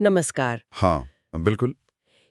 नमस्कार। हाँ, बिल्कुल।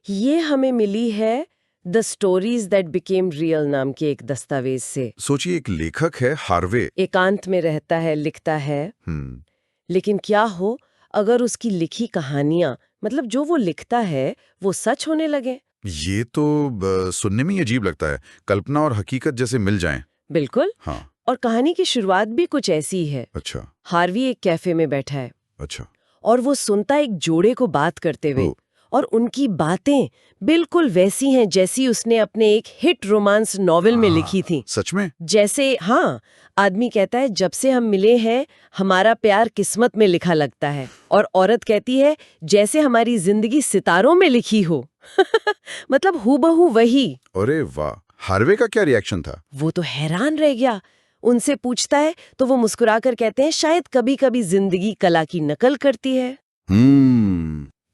ये हमें मिली है the stories that became real नाम के एक दस्तावेज से। सोचिए, एक लेखक है हार्वे। एकांत में रहता है, लिखता है। हम्म। लेकिन क्या हो अगर उसकी लिखी कहानियां, मतलब जो वो लिखता है, वो सच होने लगे? ये तो सुनने में ही अजीब लगता है। कल्पना और हकीकत जैसे मिल जाएं। बिल्कुल। हाँ। और कहानी की शुरुआत भी कुछ ऐसी ही है। अच्छा। हार्वी एक कैफे में बैठा है अच्छा। और वो सुनता है एक जोड़े को बात करते हुए, ओ। और उनकी बातें बिल्कुल वैसी हैं जैसी उसने अपने एक हिट रोमांस नॉवेल में लिखी थी। सच में? जैसे, हाँ, आदमी कहता है जब से हम मिले हैं हमारा प्यार किस्मत में लिखा लगता है, और औरत कहती है जैसे हमारी जिंदगी सितारों में लिखी हो। मतलब हूबहू वही। अरे वाह! हार्वे का क्या रिएक्शन था? वो तो हैरान रह गया। उनसे पूछता है तो वो मुस्कुराकर कहते हैं शायद कभी कभी जिंदगी कला की नकल करती है।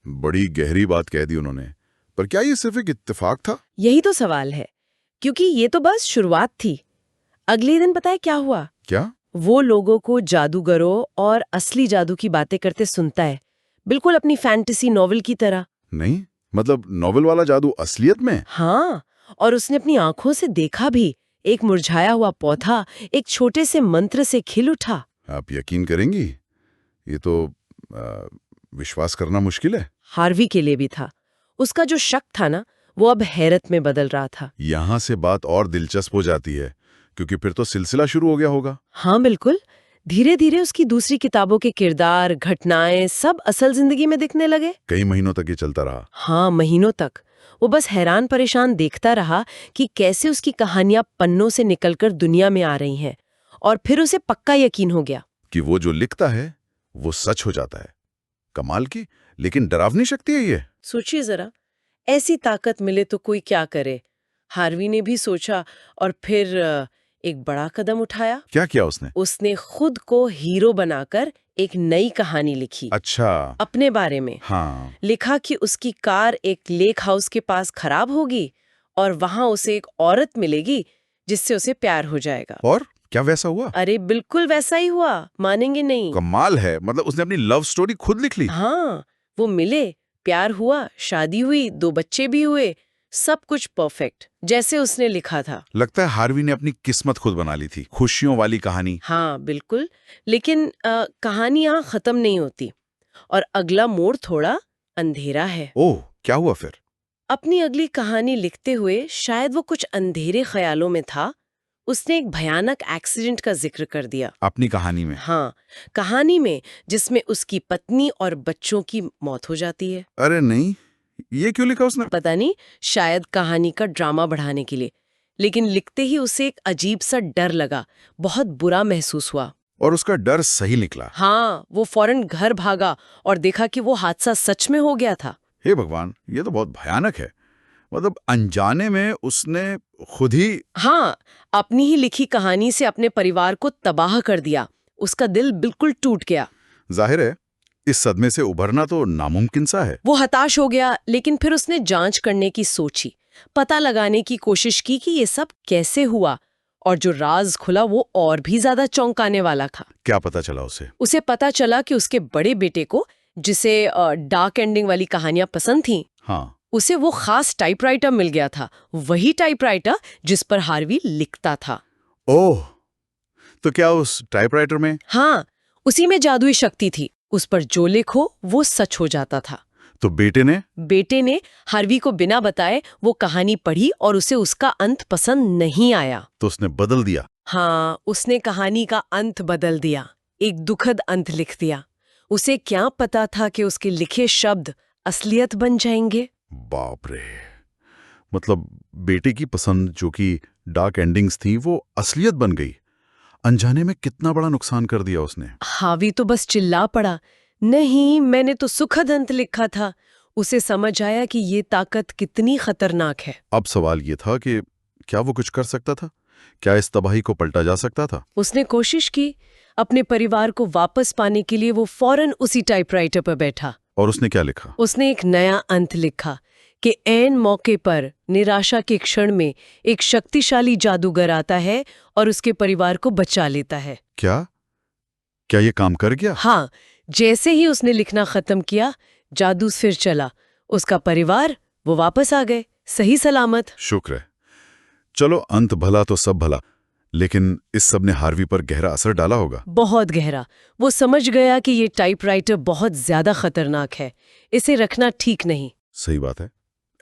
बड़ी गहरी बात कह दी उन्होंने। पर क्या ये सिर्फ एक इत्तेफाक था? यही तो सवाल है, क्योंकि ये तो बस शुरुआत थी। अगले दिन पता है क्या हुआ? क्या? वो लोगों को जादूगरों और असली जादू की बातें करते सुनता है, बिल्कुल अपनी फैंटेसी नॉवेल की तरह। नहीं, मतलब नॉवेल वाला जादू असलियत में? हाँ, और उसने अपनी आंखों से देखा भी। एक मुरझाया हुआ पौधा एक छोटे से मंत्र से खिल उठा। आप यकीन करेंगी, ये तो विश्वास करना मुश्किल है। हार्वी के लिए भी था। उसका जो शक था ना, वो अब हैरत में बदल रहा था। यहाँ से बात और दिलचस्प हो जाती है, क्योंकि फिर तो सिलसिला शुरू हो गया होगा। हाँ बिल्कुल। धीरे धीरे उसकी दूसरी किताबों के किरदार, घटनाएं सब असल जिंदगी में दिखने लगे। कई महीनों तक ये चलता रहा। हाँ, महीनों तक। वो बस हैरान परेशान देखता रहा कि कैसे उसकी कहानियां पन्नों से निकलकर दुनिया में आ रही हैं। और फिर उसे पक्का यकीन हो गया कि वो जो लिखता है वो सच हो जाता है। कमाल की, लेकिन डरावनी शक्ति है ये। सोचिए जरा, ऐसी ताकत मिले तो कोई क्या करे। हार्वी ने भी सोचा, और फिर एक बड़ा कदम उठाया। क्या किया उसने? उसने खुद को हीरो बनाकर एक नई कहानी लिखी। अच्छा। अपने बारे में। हाँ। लिखा कि उसकी कार एक लेक हाउस के पास खराब होगी और वहां उसे एक औरत मिलेगी जिससे उसे प्यार हो जाएगा। और क्या वैसा हुआ? अरे बिल्कुल वैसा ही हुआ, मानेंगे नहीं। कमाल है, मतलब उसने अपनी लव स्टोरी खुद लिख ली। हाँ, वो मिले, प्यार हुआ, शादी हुई, 2 बच्चे भी हुए, सब कुछ परफेक्ट जैसे उसने लिखा था। लगता है हार्वी ने अपनी किस्मत खुद बना ली थी। खुशियों वाली कहानी। हाँ बिल्कुल। लेकिन कहानी यहाँ खत्म नहीं होती, और अगला मोड़ थोड़ा अंधेरा है। ओह, क्या हुआ फिर? अपनी अगली कहानी लिखते हुए शायद वो कुछ अंधेरे ख्यालों में था, उसने एक भयानक एक्सीडेंट का जिक्र कर दिया अपनी कहानी में? हाँ, कहानी में, जिसमें उसकी पत्नी और बच्चों की मौत हो जाती है। अरे नहीं, ये क्यों लिखा उसने? पता नहीं, शायद कहानी का ड्रामा बढ़ाने के लिए। लेकिन लिखते ही उसे एक अजीब सा डर लगा, बहुत बुरा महसूस हुआ। और उसका डर सही निकला। हाँ, वो फौरन घर भागा और देखा कि वो हादसा सच में हो गया था। हे भगवान, ये तो बहुत भयानक है। मतलब अनजाने में उसने खुद ही। हाँ, अपनी ही लिखी कहानी से अपने परिवार को तबाह कर दिया। उसका दिल बिल्कुल टूट गया। जाहिर है, इस सदमे से उभरना तो नामुमकिन सा है। वो हताश हो गया, लेकिन फिर उसने जांच करने की सोची, पता लगाने की कोशिश की कि ये सब कैसे हुआ। और जो राज खुला वो और भी ज्यादा चौंकाने वाला था। क्या पता चला उसे? उसे पता चला कि उसके बड़े बेटे को, जिसे डार्क एंडिंग वाली कहानियां पसंद थीं, हाँ। उसे वो खास टाइपराइटर मिल गया था, वही टाइपराइटर जिस पर हार्वी लिखता था। ओह, तो क्या उस टाइपराइटर में? हाँ, उसी में जादुई शक्ति थी। उस पर जो लिखो वो सच हो जाता था। तो बेटे ने हार्वी को बिना बताए वो कहानी पढ़ी और उसे उसका अंत पसंद नहीं आया। तो उसने बदल दिया। हाँ, उसने कहानी का अंत बदल दिया, एक दुखद अंत लिख दिया। उसे क्या पता था कि उसके लिखे शब्द असलियत बन जाएंगे। बाप रे! मतलब बेटे की पसंद जो कि डार्क एंडिंग्स थी वो असलियत बन गई। अनजाने में कितना बड़ा नुकसान कर दिया उसने। हावी तो बस चिल्ला पड़ा, नहीं, मैंने तो सुखद अंत लिखा था। उसे समझ आया कि ये ताकत कितनी खतरनाक है। अब सवाल ये था कि क्या वो कुछ कर सकता था? क्या इस तबाही को पलटा जा सकता था? उसने कोशिश की। अपने परिवार को वापस पाने के लिए वो फौरन उसी टाइपराइटर पर बैठा। और उसने क्या लिखा? उसने एक नया अंत लिखा कि ऐन मौके पर, निराशा के क्षण में, एक शक्तिशाली जादूगर आता है और उसके परिवार को बचा लेता है। क्या ये काम कर गया? हाँ, जैसे ही उसने लिखना खत्म किया, जादू फिर चला। उसका परिवार, वो वापस आ गए, सही सलामत। शुक्र है। चलो, अंत भला तो सब भला। लेकिन इस सब ने हार्वी पर गहरा असर डाला होगा। बहुत गहरा। वो समझ गया कि ये टाइपराइटर बहुत ज्यादा खतरनाक है, इसे रखना ठीक नहीं। सही बात है।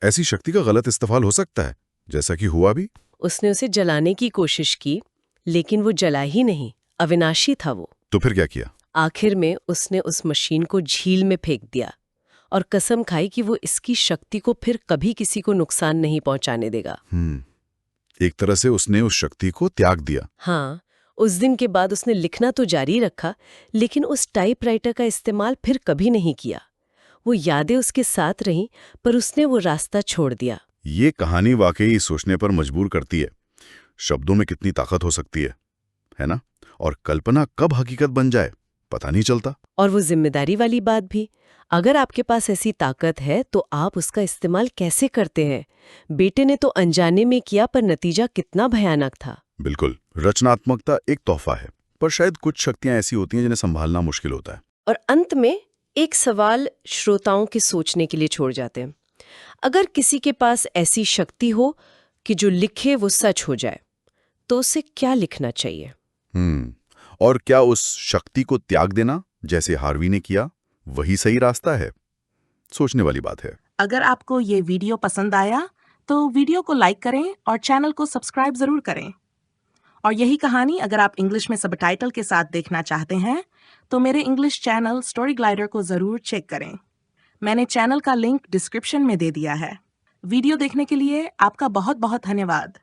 ऐसी शक्ति का गलत इस्तेमाल हो सकता है, जैसा कि हुआ भी। उसने उसे जलाने की कोशिश की, लेकिन वो जला ही नहीं, अविनाशी था वो। तो फिर क्या किया? आखिर में उसने उस मशीन को झील में फेंक दिया और कसम खाई कि वो इसकी शक्ति को फिर कभी किसी को नुकसान नहीं पहुंचाने देगा। एक तरह से उसने उस शक्ति को त्याग दिया। हाँ, उस दिन के बाद उसने लिखना तो जारी रखा, लेकिन उस टाइपराइटर का इस्तेमाल फिर कभी नहीं किया। वो यादें उसके साथ रहीं, पर उसने वो रास्ता छोड़ दिया। ये कहानी वाकई सोचने पर मजबूर करती है। शब्दों में कितनी ताकत हो सकती है ना? और कल्पना कब हकीकत बन जाए पता नहीं चलता। और वो जिम्मेदारी वाली बात भी, अगर आपके पास ऐसी ताकत है तो आप उसका इस्तेमाल कैसे करते हैं? बेटे ने तो अनजाने में किया, पर नतीजा कितना भयानक था। बिल्कुल, रचनात्मकता एक तोहफा है, पर शायद कुछ शक्तियां ऐसी होती हैं जिन्हें संभालना मुश्किल होता है। और अंत में एक सवाल श्रोताओं के सोचने के लिए छोड़ जाते हैं। अगर किसी के पास ऐसी शक्ति हो कि जो लिखे वो सच हो जाए, तो उसे क्या लिखना चाहिए? और क्या उस शक्ति को त्याग देना, जैसे हार्वी ने किया, वही सही रास्ता है? सोचने वाली बात है। अगर आपको ये वीडियो पसंद आया तो वीडियो को लाइक करें और चैनल को सब्सक्राइब जरूर करें। और यही कहानी अगर आप इंग्लिश में सबटाइटल के साथ देखना चाहते हैं तो मेरे इंग्लिश चैनल स्टोरी ग्लाइडर को जरूर चेक करें। मैंने चैनल का लिंक डिस्क्रिप्शन में दे दिया है। वीडियो देखने के लिए आपका बहुत बहुत धन्यवाद।